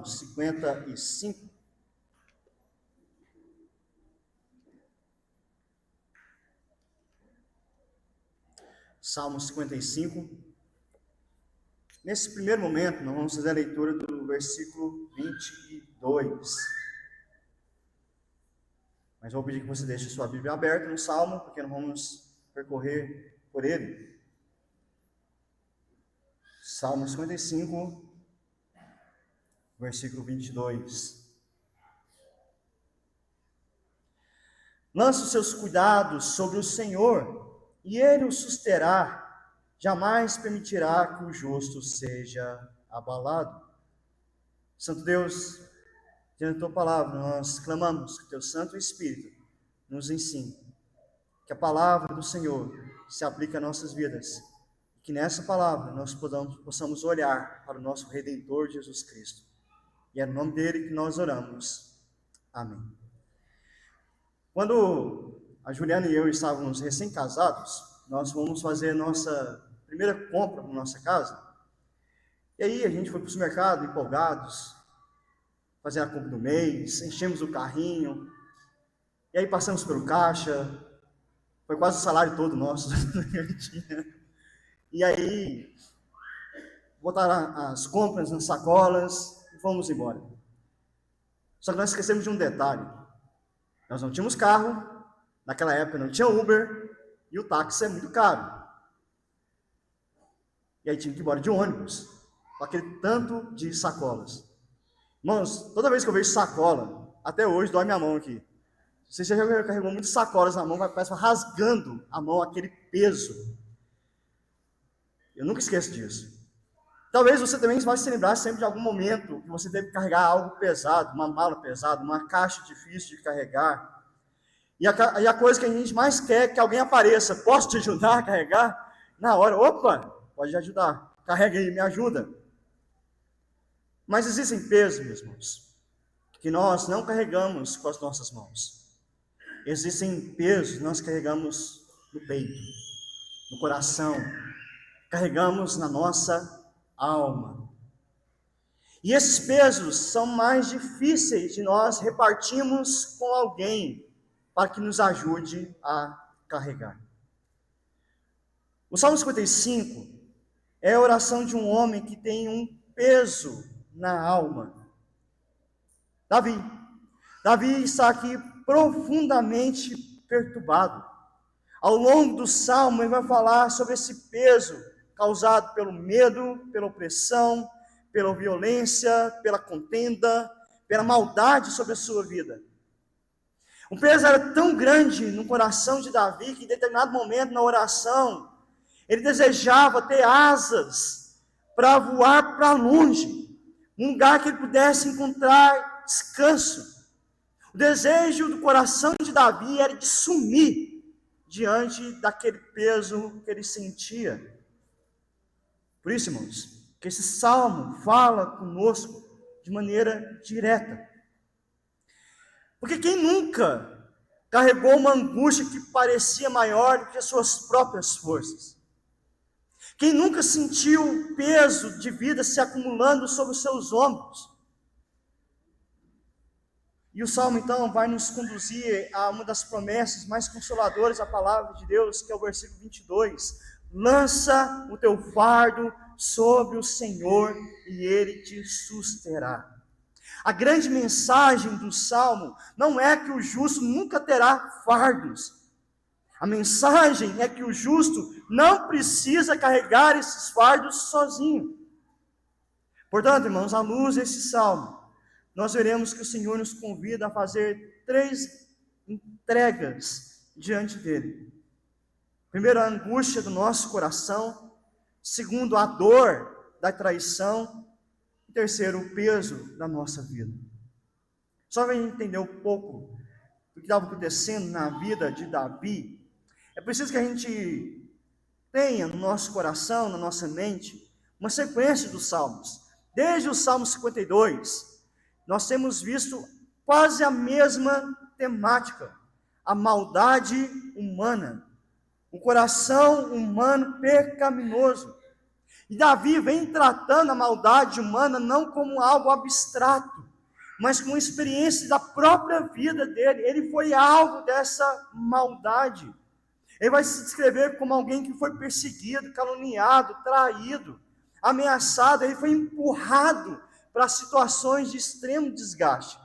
Salmo 55. Salmo 55. Nesse primeiro momento, nós vamos fazer a leitura do versículo 22. Mas vou pedir que você deixe sua Bíblia aberta no Salmo, porque nós vamos percorrer por ele. Salmo 55, versículo 22. Lança os seus cuidados sobre o Senhor, e Ele o susterá. Jamais permitirá que o justo seja abalado. Santo Deus, diante da tua palavra, nós clamamos que o teu Santo Espírito nos ensine, que a palavra do Senhor se aplique a nossas vidas, e que nessa palavra nós possamos olhar para o nosso Redentor Jesus Cristo. E é no nome dele que nós oramos. Amém. Quando a Juliana e eu estávamos recém-casados, nós fomos fazer a nossa primeira compra na nossa casa. E aí a gente foi para o supermercado, empolgados, fazer a compra do mês, enchemos o carrinho, e aí passamos pelo caixa, foi quase o salário todo nosso. E aí botaram as compras nas sacolas e fomos embora. Só que nós esquecemos de um detalhe. Nós não tínhamos carro, naquela época não tinha Uber, e o táxi é muito caro. E aí tinha que ir embora de ônibus, com aquele tanto de sacolas. Irmãos, toda vez que eu vejo sacola, até hoje dói minha mão aqui. Você já carregou muitas sacolas na mão, parece rasgando a mão, aquele peso. Eu nunca esqueço disso. Talvez você também vai se lembrar sempre de algum momento que você teve que carregar algo pesado, uma mala pesada, uma caixa difícil de carregar. E a coisa que a gente mais quer é que alguém apareça. Posso te ajudar a carregar? Na hora, opa, pode ajudar. Carrega aí, me ajuda. Mas existem pesos, meus irmãos, que nós não carregamos com as nossas mãos. Existem pesos que nós carregamos no peito, no coração, carregamos na nossa alma. E esses pesos são mais difíceis de nós repartirmos com alguém para que nos ajude a carregar. O Salmo 55 é a oração de um homem que tem um peso na alma. Davi está aqui profundamente perturbado. Ao longo do Salmo ele vai falar sobre esse peso causado pelo medo, pela opressão, pela violência, pela contenda, pela maldade sobre a sua vida. O peso era tão grande no coração de Davi que em determinado momento na oração ele desejava ter asas para voar para longe, um lugar que ele pudesse encontrar descanso. O desejo do coração de Davi era de sumir diante daquele peso que ele sentia. Por isso, irmãos, que esse salmo fala conosco de maneira direta. Porque quem nunca carregou uma angústia que parecia maior do que as suas próprias forças? Quem nunca sentiu o peso de vida se acumulando sobre os seus ombros? E o Salmo, então, vai nos conduzir a uma das promessas mais consoladoras da palavra de Deus, que é o versículo 22. Lança o teu fardo sobre o Senhor e Ele te susterá. A grande mensagem do Salmo não é que o justo nunca terá fardos. A mensagem é que o justo não precisa carregar esses fardos sozinho. Portanto, irmãos, à luz desse Salmo, nós veremos que o Senhor nos convida a fazer 3 entregas diante dele. Primeiro, a angústia do nosso coração. Segundo, a dor da traição. E terceiro, o peso da nossa vida. Só para entender um pouco do que estava acontecendo na vida de Davi, é preciso que a gente tenha no nosso coração, na nossa mente, uma sequência dos salmos. Desde o Salmo 52, nós temos visto quase a mesma temática: a maldade humana, o coração humano pecaminoso. E Davi vem tratando a maldade humana não como algo abstrato, mas como uma experiência da própria vida dele. Ele foi alvo dessa maldade. Ele vai se descrever como alguém que foi perseguido, caluniado, traído, ameaçado. Ele foi empurrado para situações de extremo desgaste.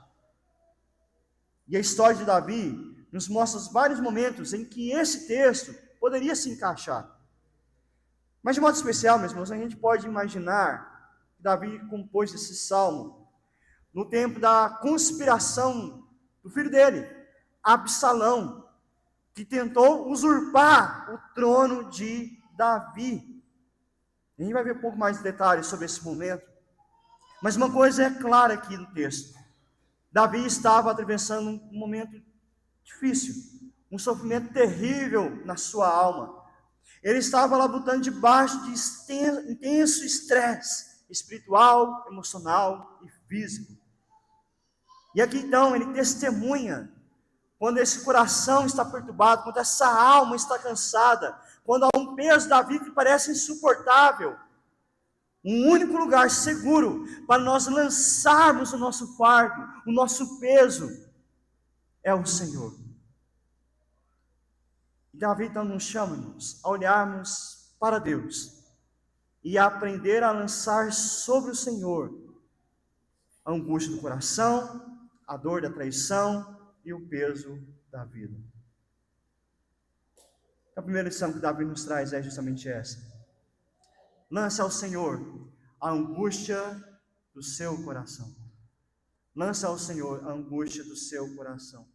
E a história de Davi nos mostra os vários momentos em que esse texto poderia se encaixar. Mas de modo especial, meus irmãos, a gente pode imaginar que Davi compôs esse salmo no tempo da conspiração do filho dele, Absalão, que tentou usurpar o trono de Davi. A gente vai ver um pouco mais de detalhes sobre esse momento. Mas uma coisa é clara aqui no texto. Davi estava atravessando um momento difícil, um sofrimento terrível na sua alma. Ele estava lá lutando debaixo de intenso estresse espiritual, emocional e físico. E aqui então ele testemunha quando esse coração está perturbado, quando essa alma está cansada, quando há um peso da vida que parece insuportável. Um único lugar seguro para nós lançarmos o nosso fardo, o nosso peso, é o Senhor. E Davi então nos chama-nos a olharmos para Deus e a aprender a lançar sobre o Senhor a angústia do coração, a dor da traição e o peso da vida. A primeira lição que Davi nos traz é justamente essa. Lance ao Senhor a angústia do seu coração. Lance ao Senhor a angústia do seu coração.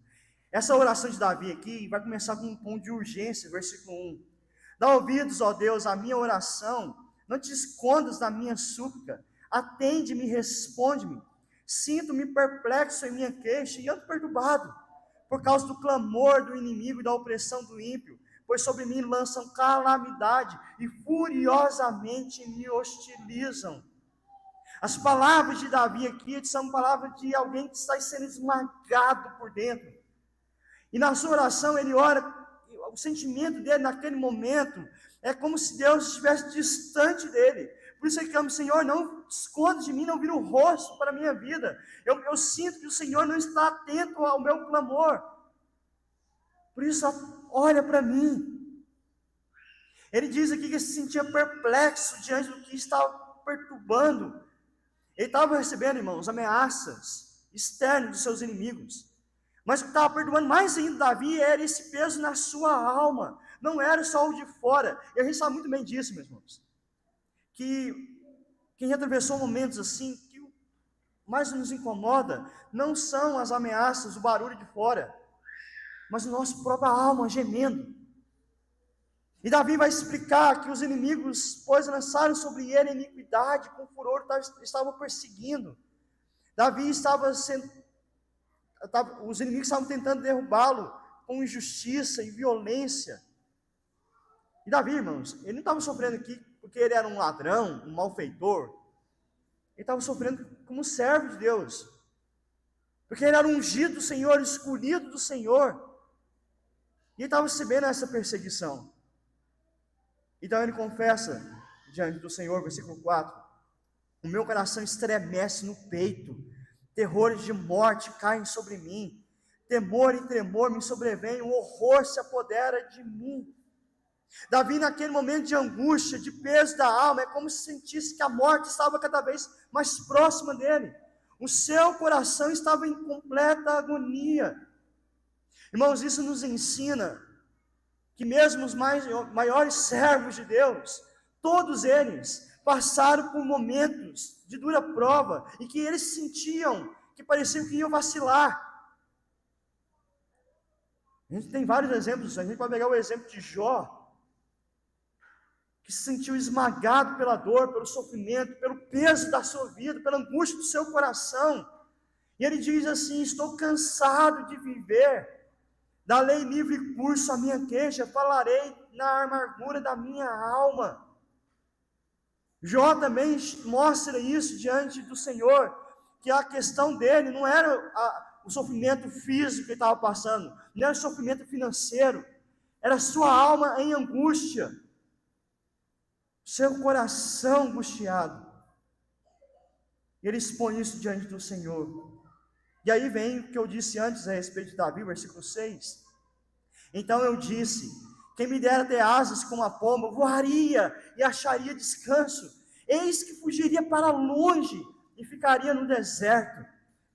Essa oração de Davi aqui vai começar com um tom de urgência, versículo 1. Dá ouvidos, ó Deus, à minha oração, não te escondas da minha súplica, atende-me e responde-me. Sinto-me perplexo em minha queixa e ando perturbado, por causa do clamor do inimigo e da opressão do ímpio, pois sobre mim lançam calamidade e furiosamente me hostilizam. As palavras de Davi aqui são palavras de alguém que está sendo esmagado por dentro. E na sua oração ele ora, o sentimento dele naquele momento é como se Deus estivesse distante dele. Por isso ele clama: Senhor, não esconda de mim, não vira o rosto para a minha vida. Eu sinto que o Senhor não está atento ao meu clamor. Por isso, olha para mim. Ele diz aqui que ele se sentia perplexo diante do que estava perturbando. Ele estava recebendo, irmãos, ameaças externas dos seus inimigos. Mas o que estava perturbando mais ainda Davi era esse peso na sua alma. Não era só o de fora. E a gente sabe muito bem disso, meus irmãos. Que quem atravessou momentos assim, que o mais nos incomoda não são as ameaças, o barulho de fora, mas a nossa própria alma gemendo. E Davi vai explicar que os inimigos, pois lançaram sobre ele a iniquidade, com furor estavam perseguindo. Davi estava sendo, os inimigos estavam tentando derrubá-lo com injustiça e violência. E Davi, irmãos, ele não estava sofrendo aqui porque ele era um ladrão, um malfeitor. Ele estava sofrendo como servo de Deus, porque ele era ungido do Senhor, escolhido do Senhor, e ele estava recebendo essa perseguição. Então ele confessa diante do Senhor, versículo 4: o meu coração estremece no peito, terrores de morte caem sobre mim, temor e tremor me sobrevêm, o horror se apodera de mim. Davi, naquele momento de angústia, de peso da alma, é como se sentisse que a morte estava cada vez mais próxima dele. O seu coração estava em completa agonia. Irmãos, isso nos ensina que mesmo os maiores servos de Deus, todos eles passaram por momentos de dura prova, e que eles sentiam que pareciam que iam vacilar. A gente tem vários exemplos. A gente pode pegar o exemplo de Jó, que se sentiu esmagado pela dor, pelo sofrimento, pelo peso da sua vida, pela angústia do seu coração. E ele diz assim: estou cansado de viver, darei livre curso à minha queixa, falarei na amargura da minha alma. Jó também mostra isso diante do Senhor, que a questão dele não era o sofrimento físico que ele estava passando, não era o sofrimento financeiro, era a sua alma em angústia. seu coração angustiado. Ele expõe isso diante do Senhor. E aí vem o que eu disse antes a respeito de Davi, versículo 6. Então eu disse: quem me dera ter asas como a pomba, voaria e acharia descanso. Eis que fugiria para longe e ficaria no deserto.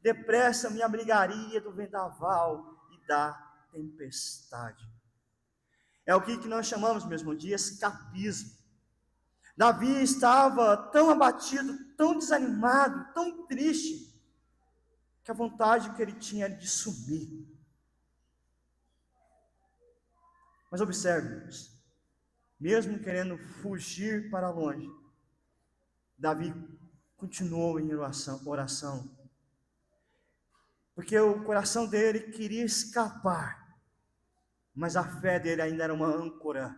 Depressa me abrigaria do vendaval e da tempestade. É o que nós chamamos mesmo de escapismo. Davi estava tão abatido, tão desanimado, tão triste, que a vontade que ele tinha era de sumir. Mas observe, mesmo querendo fugir para longe, Davi continuou em oração, porque o coração dele queria escapar, mas a fé dele ainda era uma âncora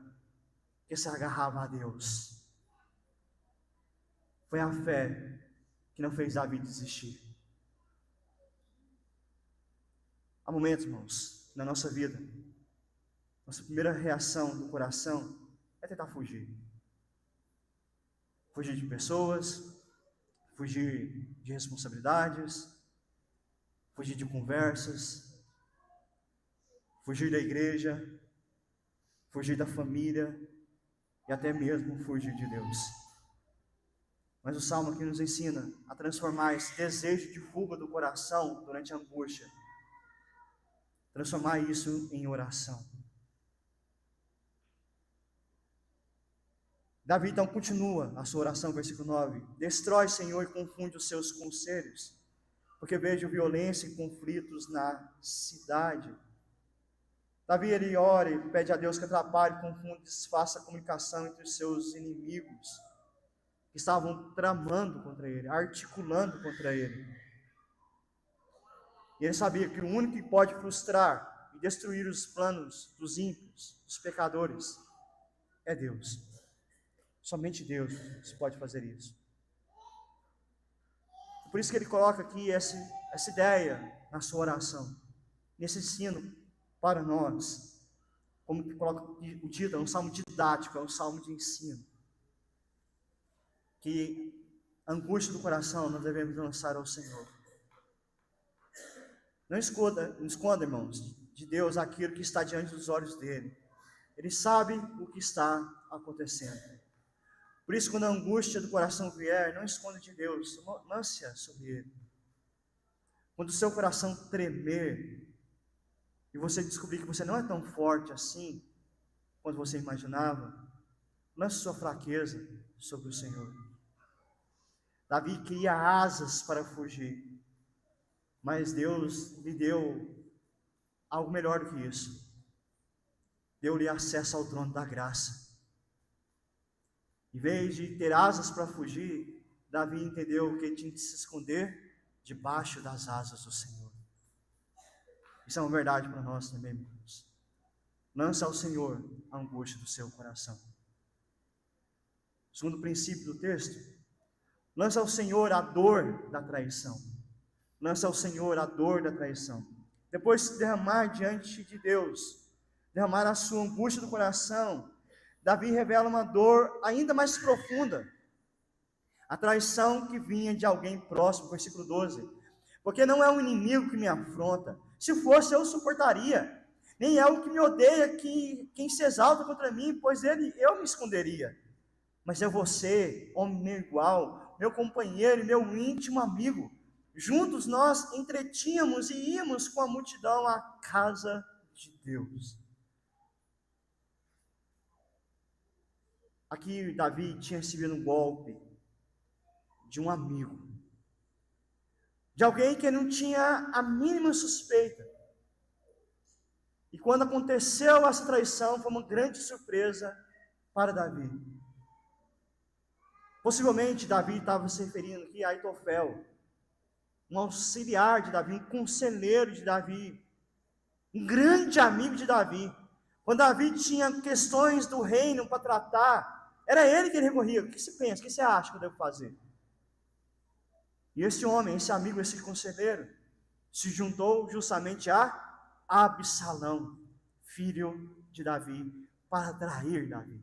que se agarrava a Deus. Foi a fé que não fez Davi desistir. Há momentos, irmãos, na nossa vida, nossa primeira reação do coração é tentar fugir. Fugir de pessoas, fugir de responsabilidades, fugir de conversas, fugir da igreja, fugir da família e até mesmo fugir de Deus. Mas o Salmo aqui nos ensina a transformar esse desejo de fuga do coração durante a angústia, transformar isso em oração. Davi então continua a sua oração, versículo 9: destrói, Senhor, e confunde os seus conselhos, porque vejo violência e conflitos na cidade. Davi, ele ora e pede a Deus que atrapalhe, confunda e desfaça a comunicação entre os seus inimigos, que estavam tramando contra ele, articulando contra ele. E ele sabia que o único que pode frustrar e destruir os planos dos ímpios, dos pecadores, é Deus. Somente Deus pode fazer isso. Por isso que ele coloca aqui essa ideia na sua oração, nesse ensino para nós, como que coloca o título, é um salmo didático, é um salmo de ensino, que a angústia do coração nós devemos lançar ao Senhor. Não esconda, irmãos, de Deus aquilo que está diante dos olhos dele. Ele sabe o que está acontecendo. Por isso, quando a angústia do coração vier, não esconda de Deus, lance-a sobre ele. Quando o seu coração tremer, e você descobrir que você não é tão forte assim, quanto você imaginava, lance sua fraqueza sobre o Senhor. Davi queria asas para fugir, mas Deus lhe deu algo melhor do que isso. Deu-lhe acesso ao trono da graça. Em vez de ter asas para fugir, Davi entendeu que ele tinha que se esconder debaixo das asas do Senhor. Isso é uma verdade para nós também, irmãos. Lança ao Senhor a angústia do seu coração. Segundo princípio do texto, lança ao Senhor a dor da traição. Lança ao Senhor a dor da traição. Depois de derramar diante de Deus, derramar a sua angústia do coração, Davi revela uma dor ainda mais profunda. A traição que vinha de alguém próximo, versículo 12. Porque não é um inimigo que me afronta. Se fosse, eu suportaria. Nem é o que me odeia quem se exalta contra mim, pois eu me esconderia. Mas é você, homem meu igual, meu companheiro e meu íntimo amigo. Juntos nós entretínhamos e íamos com a multidão à casa de Deus. Aqui Davi tinha recebido um golpe de um amigo, de alguém que não tinha a mínima suspeita. E quando aconteceu essa traição, foi uma grande surpresa para Davi. Possivelmente Davi estava se referindo aqui a Aitofel, um auxiliar de Davi, um conselheiro de Davi, um grande amigo de Davi. Quando Davi tinha questões do reino para tratar, era ele que ele recorria. O que você pensa? O que você acha que eu devo fazer? E esse homem, esse amigo, esse conselheiro, se juntou justamente a Absalão, filho de Davi, para trair Davi.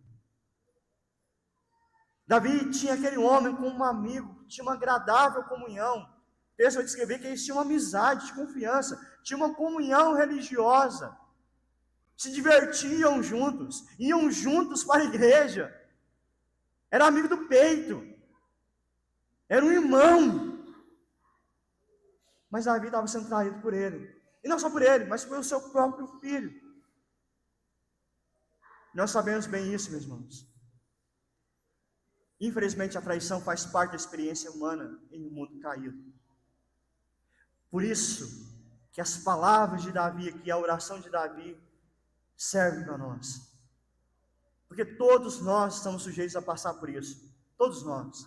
Davi tinha aquele homem como um amigo, tinha uma agradável comunhão. O texto vai descrever que eles tinham uma amizade de confiança, tinha uma comunhão religiosa, se divertiam juntos, iam juntos para a igreja, era amigo do peito, era um irmão. Mas Davi estava sendo traído por ele, e não só por ele, mas pelo seu próprio filho. Nós sabemos bem isso, meus irmãos. Infelizmente, a traição faz parte da experiência humana em um mundo caído. Por isso que as palavras de Davi aqui, a oração de Davi, servem para nós. Porque todos nós estamos sujeitos a passar por isso. Todos nós.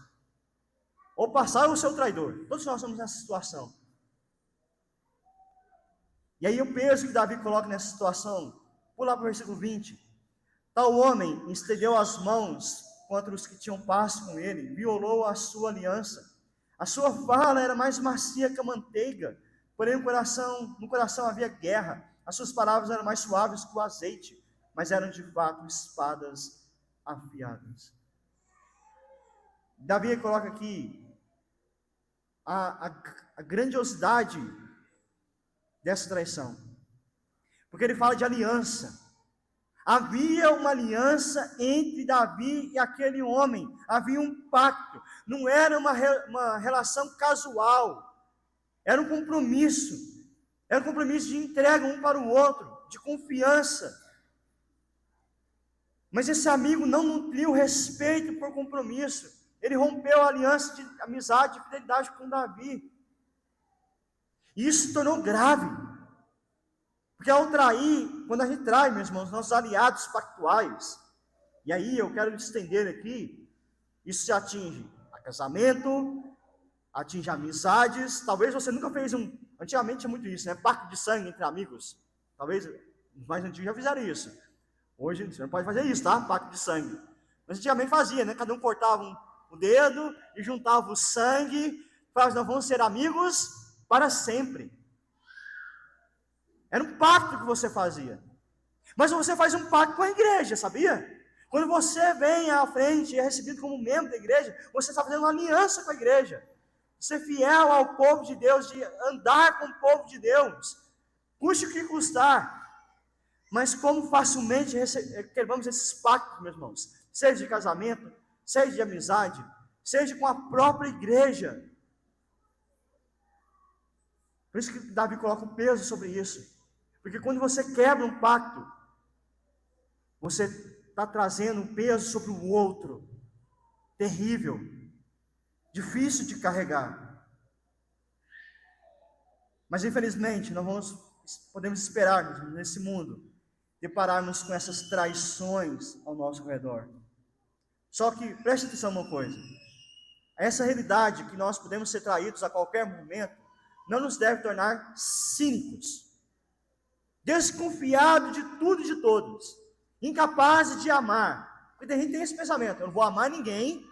Ou passar ou ser o traidor. Todos nós estamos nessa situação. E aí o peso que Davi coloca nessa situação, pula para o versículo 20. Tal homem estendeu as mãos contra os que tinham paz com ele, violou a sua aliança. A sua fala era mais macia que a manteiga, porém no coração havia guerra. As suas palavras eram mais suaves que o azeite, mas eram de fato espadas afiadas. Davi coloca aqui a grandiosidade dessa traição, porque ele fala de aliança. Havia uma aliança entre Davi e aquele homem, havia um pacto, não era uma relação casual, era um compromisso de entrega um para o outro, de confiança. Mas esse amigo não nutriu respeito por compromisso, ele rompeu a aliança de amizade e fidelidade com Davi, e isso se tornou grave. Porque ao trair, quando a gente trai, meus irmãos, nossos aliados pactuais, e aí eu quero estender aqui, isso se atinge a casamento, atinge amizades. Talvez você nunca fez antigamente tinha muito isso, né? Pacto de sangue entre amigos. Talvez os mais antigos já fizeram isso. Hoje você não pode fazer isso, tá? Pacto de sangue. Mas antigamente fazia, né? Cada um cortava o dedo e juntava o sangue, falava, nós vamos ser amigos para sempre. Era um pacto que você fazia. Mas você faz um pacto com a igreja, sabia? Quando você vem à frente e é recebido como membro da igreja, você está fazendo uma aliança com a igreja. Ser fiel ao povo de Deus, de andar com o povo de Deus. Custe o que custar. Mas como facilmente quebramos esses pactos, meus irmãos? Seja de casamento, seja de amizade, seja com a própria igreja. Por isso que Davi coloca o peso sobre isso. Porque quando você quebra um pacto, você está trazendo um peso sobre o outro, terrível, difícil de carregar. Mas infelizmente, nós podemos esperar nesse mundo, depararmos com essas traições ao nosso redor. Só que, preste atenção uma coisa, essa realidade que nós podemos ser traídos a qualquer momento, não nos deve tornar cínicos, desconfiado de tudo e de todos, incapazes de amar. Porque a gente tem esse pensamento, eu não vou amar ninguém,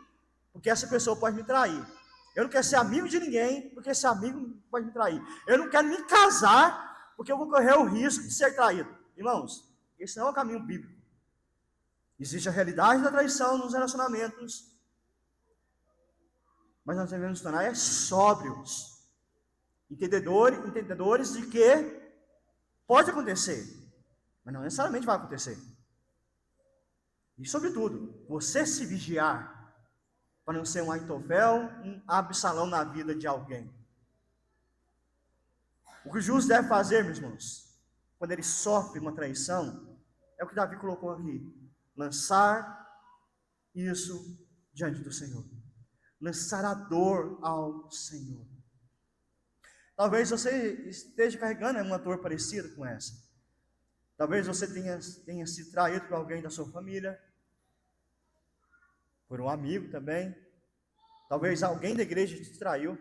porque essa pessoa pode me trair. Eu não quero ser amigo de ninguém, porque esse amigo pode me trair. Eu não quero me casar, porque eu vou correr o risco de ser traído. Irmãos, esse não é o caminho bíblico. Existe a realidade da traição nos relacionamentos, mas nós devemos nos tornar sóbrios, entendedores de que pode acontecer, mas não necessariamente vai acontecer. E sobretudo, você se vigiar para não ser um Aitofel, um Absalão na vida de alguém. O que o justo deve fazer, meus irmãos, quando ele sofre uma traição, é o que Davi colocou aqui: lançar isso diante do Senhor, lançar a dor ao Senhor. Talvez você esteja carregando uma dor parecida com essa. Talvez você tenha sido traído por alguém da sua família, por um amigo também. Talvez alguém da igreja te traiu.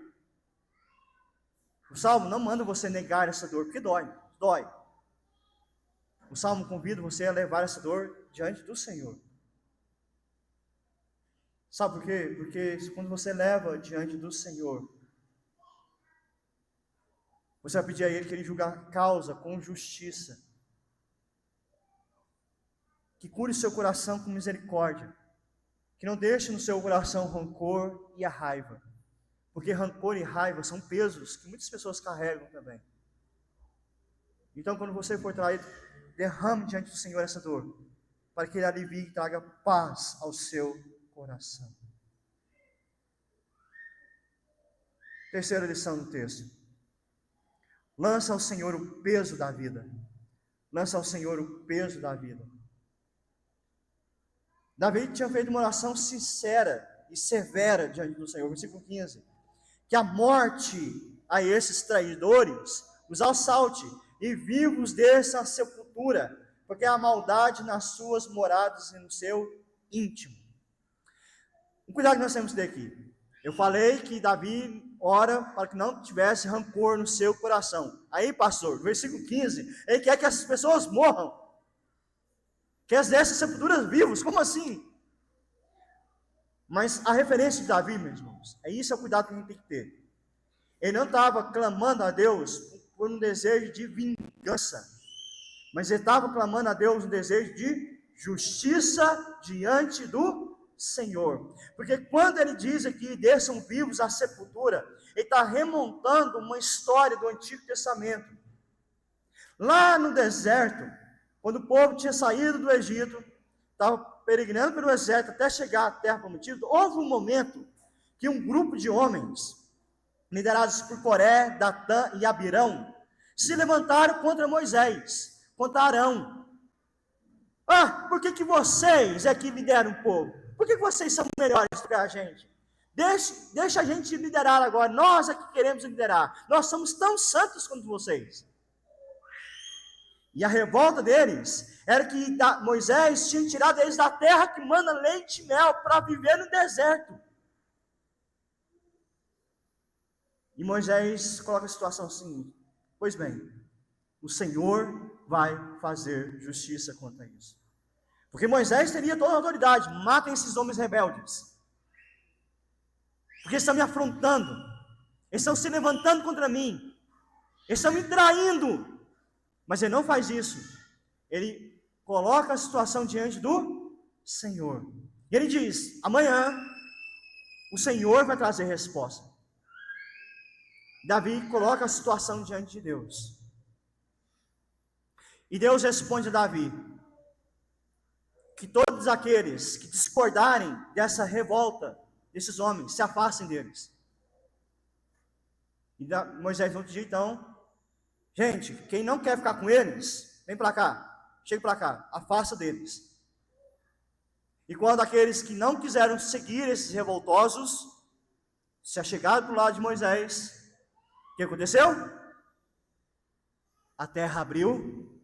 O Salmo não manda você negar essa dor, porque dói. O Salmo convida você a levar essa dor diante do Senhor. Sabe por quê? Porque quando você leva diante do Senhor, você vai pedir a Ele que Ele julgue a causa com justiça, que cure seu coração com misericórdia, que não deixe no seu coração o rancor e a raiva, porque rancor e raiva são pesos que muitas pessoas carregam também. Então, quando você for traído, derrame diante do Senhor essa dor, para que Ele alivie e traga paz ao seu coração. Terceira lição do texto: lança ao Senhor o peso da vida. Lança ao Senhor o peso da vida. Davi tinha feito uma oração sincera e severa diante do Senhor. Versículo 15: que a morte a esses traidores os assalte, e vivos desça a sepultura, porque há maldade nas suas moradas e no seu íntimo. Um cuidado que nós temos que ter aqui. Eu falei que Davi ora para que não tivesse rancor no seu coração. Aí, pastor, versículo 15, ele quer que essas pessoas morram, que elas desçam sepulturas vivos. Como assim? Mas a referência de Davi, meus irmãos, isso é o cuidado que a gente tem que ter. Ele não estava clamando a Deus por um desejo de vingança, mas ele estava clamando a Deus um desejo de justiça diante do Senhor. Porque quando ele diz aqui, desçam vivos à sepultura, ele está remontando uma história do Antigo Testamento. Lá no deserto, quando o povo tinha saído do Egito, estava peregrinando pelo deserto até chegar à terra prometida, houve um momento que um grupo de homens, liderados por Coré, Datã e Abirão, se levantaram contra Moisés, contra Arão. Por que vocês é que lideram o povo? Por que vocês são melhores do que a gente? Deixa a gente liderar agora, nós é que queremos liderar, nós somos tão santos quanto vocês. E a revolta deles era que Moisés tinha tirado eles da terra que manda leite e mel para viver no deserto. E Moisés coloca a situação assim: pois bem, o Senhor vai fazer justiça quanto a isso. Porque Moisés teria toda a autoridade: matem esses homens rebeldes, porque eles estão me afrontando, eles estão se levantando contra mim, eles estão me traindo. Mas ele não faz isso. Ele coloca a situação diante do Senhor. E ele diz: amanhã o Senhor vai trazer resposta. Davi coloca a situação diante de Deus. E Deus responde a Davi que todos aqueles que discordarem dessa revolta desses homens, se afastem deles. E Moisés não diz então: gente, quem não quer ficar com eles, vem para cá, chega para cá, afasta deles. E quando aqueles que não quiseram seguir esses revoltosos se achegaram para o lado de Moisés, o que aconteceu? A terra abriu,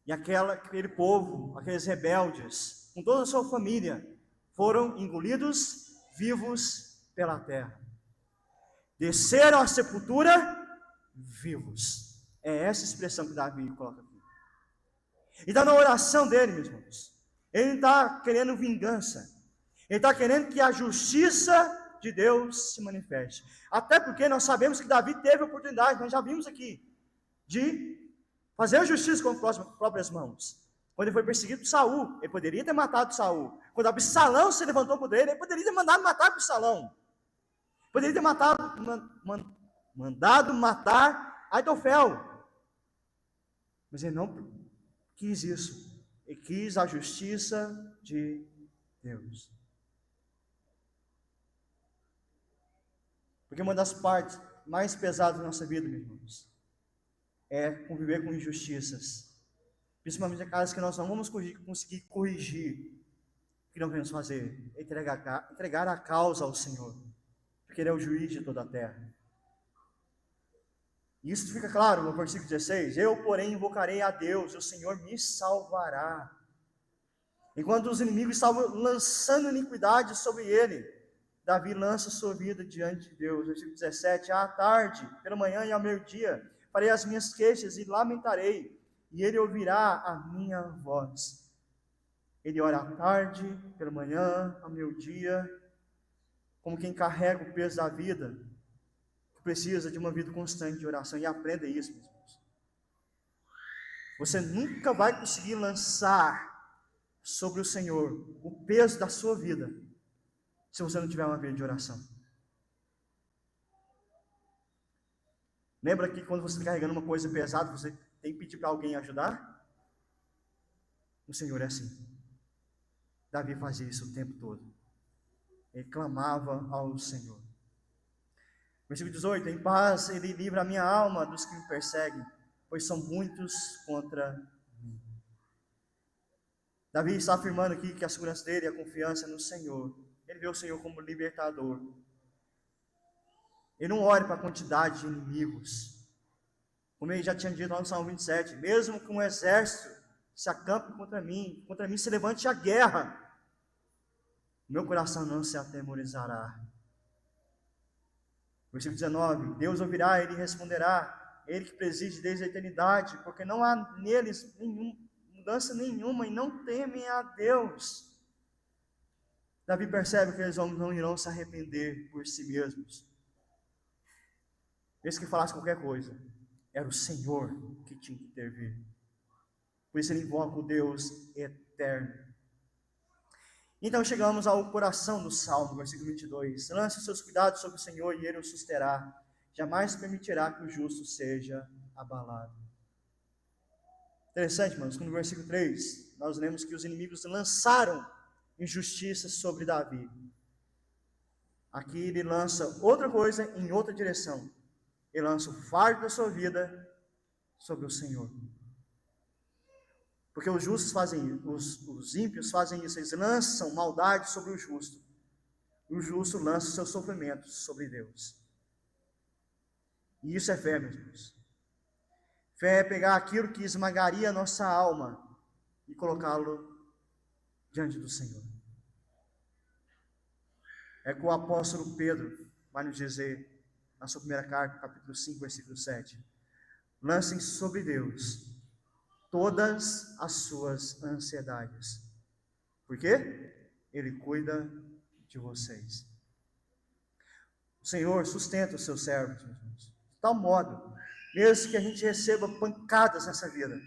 e aquele povo, aqueles rebeldes, com toda a sua família, foram engolidos vivos pela terra. Desceram à sepultura vivos. É essa expressão que Davi coloca aqui. Então, na oração dele, meus irmãos, ele não está querendo vingança, ele está querendo que a justiça de Deus se manifeste. Até porque nós sabemos que Davi teve a oportunidade, nós já vimos aqui, de fazer a justiça com as próprias mãos. Quando ele foi perseguido por Saul, ele poderia ter matado Saul. Quando Absalão se levantou contra ele, ele poderia ter mandado matar Absalão. Poderia ter mandado matar Aitofel. Mas ele não quis isso. Ele quis a justiça de Deus. Porque uma das partes mais pesadas da nossa vida, meus irmãos, é conviver com injustiças. Principalmente aquelas que nós não vamos conseguir corrigir. O que não queremos fazer? É entregar a causa ao Senhor. Porque Ele é o juiz de toda a terra. E isso fica claro no versículo 16. Eu, porém, invocarei a Deus, e o Senhor me salvará. Enquanto os inimigos estavam lançando iniquidade sobre ele, Davi lança sua vida diante de Deus. Versículo 17. À tarde, pela manhã e ao meio-dia, farei as minhas queixas e lamentarei, e ele ouvirá a minha voz. Ele ora à tarde, pela manhã, ao meio-dia, como quem carrega o peso da vida, que precisa de uma vida constante de oração. E aprenda isso, meus irmãos. Você nunca vai conseguir lançar sobre o Senhor o peso da sua vida se você não tiver uma vida de oração. Lembra que quando você está carregando uma coisa pesada, você tem que pedir para alguém ajudar? O Senhor é assim. Davi fazia isso o tempo todo. Ele clamava ao Senhor. Versículo 18: em paz ele livra a minha alma dos que me perseguem, pois são muitos contra mim. Davi está afirmando aqui que a segurança dele é a confiança no Senhor. Ele vê o Senhor como libertador. Ele não olha para a quantidade de inimigos. Como ele já tinha dito lá no Salmo 27, mesmo que um exército se acampe contra mim se levante a guerra, meu coração não se atemorizará. Versículo 19: Deus ouvirá, ele responderá, ele que preside desde a eternidade, porque não há neles mudança nenhuma e não temem a Deus. Davi percebe que aqueles homens não irão se arrepender por si mesmos. Esse que falasse qualquer coisa, era o Senhor que tinha que intervir. Por isso ele invoca o Deus eterno. Então chegamos ao coração do Salmo, versículo 22. Lance os seus cuidados sobre o Senhor e ele o susterá. Jamais permitirá que o justo seja abalado. Interessante, irmãos, que no versículo 3, nós lemos que os inimigos lançaram injustiça sobre Davi. Aqui ele lança outra coisa em outra direção. Ele lança o fardo da sua vida sobre o Senhor. Porque os justos fazem isso, os ímpios fazem isso, eles lançam maldade sobre o justo. E o justo lança os seus sofrimentos sobre Deus. E isso é fé, meus irmãos. Fé é pegar aquilo que esmagaria a nossa alma e colocá-lo diante do Senhor. É que o apóstolo Pedro vai nos dizer na sua primeira carta, capítulo 5, versículo 7. Lancem sobre Deus todas as suas ansiedades. Por quê? Ele cuida de vocês. O Senhor sustenta os seus servos, meus irmãos, de tal modo, mesmo que a gente receba pancadas nessa vida,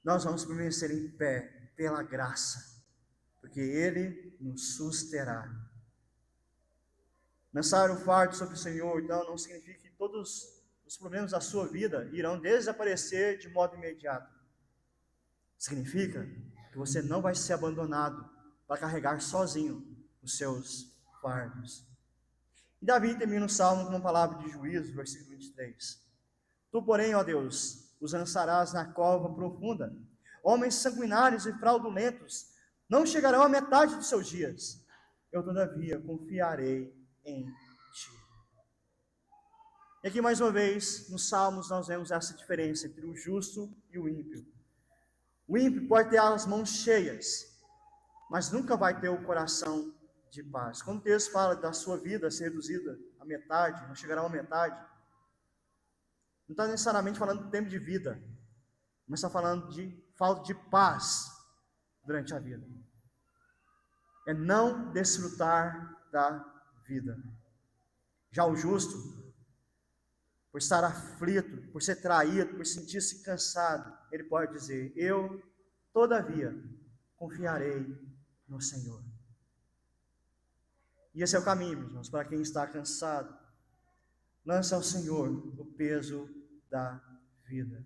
nós vamos permanecer em pé pela graça, porque Ele nos susterá. Lançar o fardo sobre o Senhor, então, não significa que todos os problemas da sua vida irão desaparecer de modo imediato. Significa que você não vai ser abandonado para carregar sozinho os seus fardos. E Davi termina o salmo com uma palavra de juízo, versículo 23. Tu, porém, ó Deus, os lançarás na cova profunda. Homens sanguinários e fraudulentos não chegarão à metade dos seus dias. Eu, todavia, confiarei em ti. E aqui mais uma vez, nos Salmos nós vemos essa diferença entre o justo e o ímpio. O ímpio pode ter as mãos cheias, mas nunca vai ter o coração de paz. Quando Deus fala da sua vida ser reduzida à metade, não chegará à metade, não está necessariamente falando do tempo de vida, mas está falando de falta de paz durante a vida. É não desfrutar da vida. Já o justo, por estar aflito, por ser traído, por sentir-se cansado, ele pode dizer: eu, todavia, confiarei no Senhor. E esse é o caminho, meus irmãos, para quem está cansado. Lança ao Senhor o peso da vida.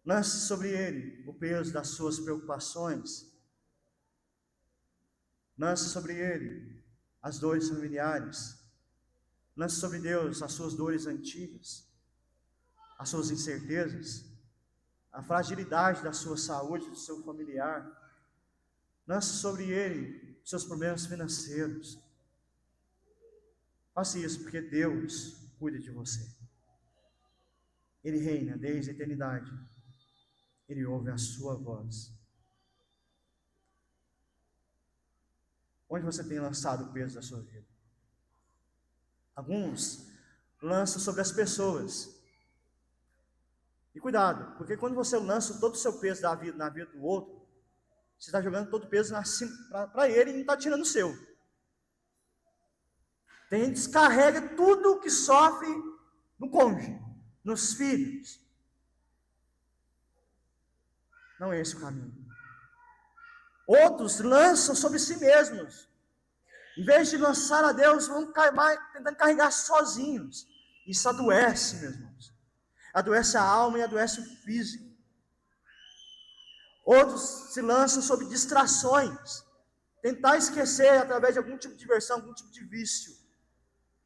Lance sobre Ele o peso das suas preocupações. Lance sobre Ele as dores familiares. Lance sobre Deus as suas dores antigas, as suas incertezas, a fragilidade da sua saúde, do seu familiar. Lance sobre Ele os seus problemas financeiros. Faça isso, porque Deus cuida de você. Ele reina desde a eternidade. Ele ouve a sua voz. Onde você tem lançado o peso da sua vida? Alguns lançam sobre as pessoas. E cuidado, porque quando você lança todo o seu peso da vida na vida do outro, você está jogando todo o peso para ele e não está tirando o seu. Tem gente que descarrega tudo o que sofre no cônjuge, nos filhos. Não é esse o caminho. Outros lançam sobre si mesmos. Em vez de lançar a Deus, vão tentando carregar sozinhos. Isso adoece, meus irmãos. Adoece a alma e adoece o físico. Outros se lançam sobre distrações. Tentar esquecer através de algum tipo de diversão, algum tipo de vício.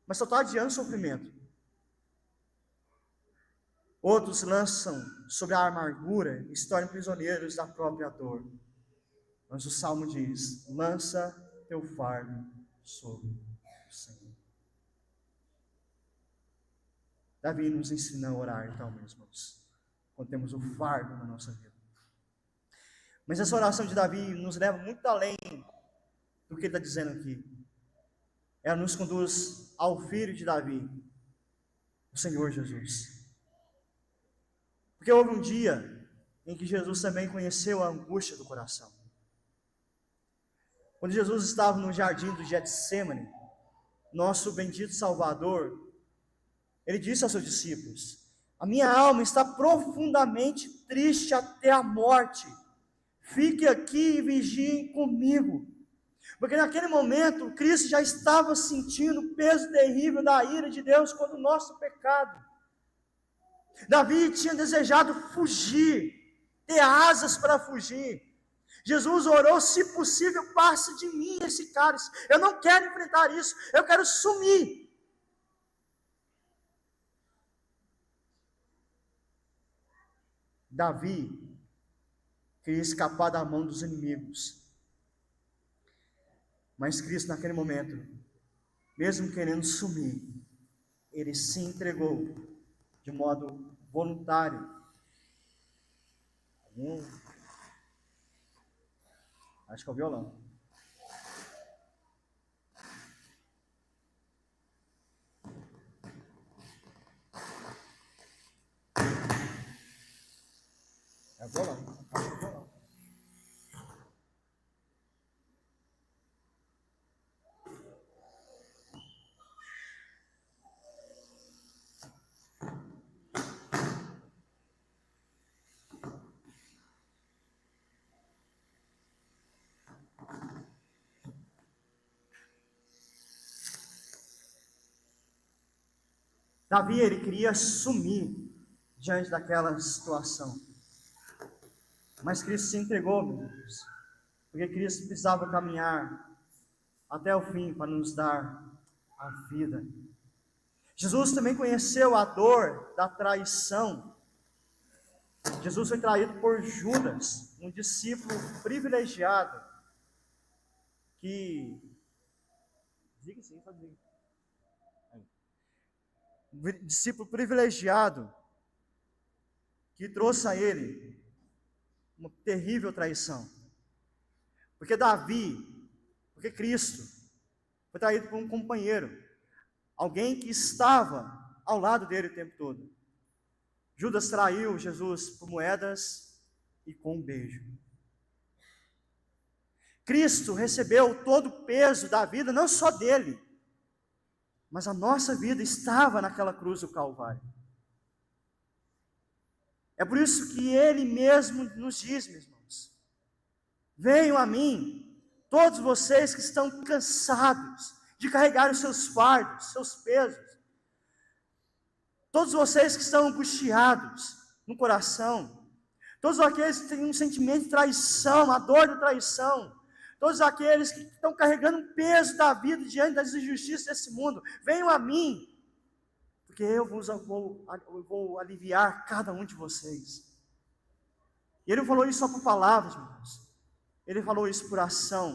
Mas só está adiando o sofrimento. Outros se lançam sobre a amargura e se tornam prisioneiros da própria dor. Mas o Salmo diz: lança teu fardo sobre o Senhor. Davi nos ensina a orar, então, meus irmãos, quando temos o fardo na nossa vida. Mas essa oração de Davi nos leva muito além do que ele está dizendo aqui. Ela nos conduz ao filho de Davi, o Senhor Jesus. Porque houve um dia em que Jesus também conheceu a angústia do coração. Quando Jesus estava no jardim do Getsêmani, nosso bendito Salvador, ele disse aos seus discípulos: a minha alma está profundamente triste até a morte. Fique aqui e vigiem comigo. Porque naquele momento, Cristo já estava sentindo o peso terrível da ira de Deus contra o nosso pecado. Davi tinha desejado fugir, ter asas para fugir. Jesus orou: se possível, passe de mim esse cálice. Eu não quero enfrentar isso, eu quero sumir. Davi queria escapar da mão dos inimigos. Mas Cristo, naquele momento, mesmo querendo sumir, ele se entregou de modo voluntário. Acho que é o violão. É o violão. Davi, ele queria sumir diante daquela situação. Mas Cristo se entregou, meus irmãos, porque Cristo precisava caminhar até o fim para nos dar a vida. Jesus também conheceu a dor da traição. Jesus foi traído por Judas, um discípulo privilegiado, que... Diga sim, só diga. Um discípulo privilegiado, que trouxe a ele uma terrível traição. Porque Cristo foi traído por um companheiro, alguém que estava ao lado dele o tempo todo. Judas traiu Jesus por moedas e com um beijo. Cristo recebeu todo o peso da vida, não só dele, mas a nossa vida estava naquela cruz do Calvário. É por isso que ele mesmo nos diz, meus irmãos: venham a mim, todos vocês que estão cansados de carregar os seus fardos, seus pesos. Todos vocês que estão angustiados no coração. Todos aqueles que têm um sentimento de traição, a dor da traição. Todos aqueles que estão carregando um peso da vida diante das injustiças desse mundo. Venham a mim, porque eu vou aliviar cada um de vocês. E ele não falou isso só por palavras, meus irmãos. Ele falou isso por ação.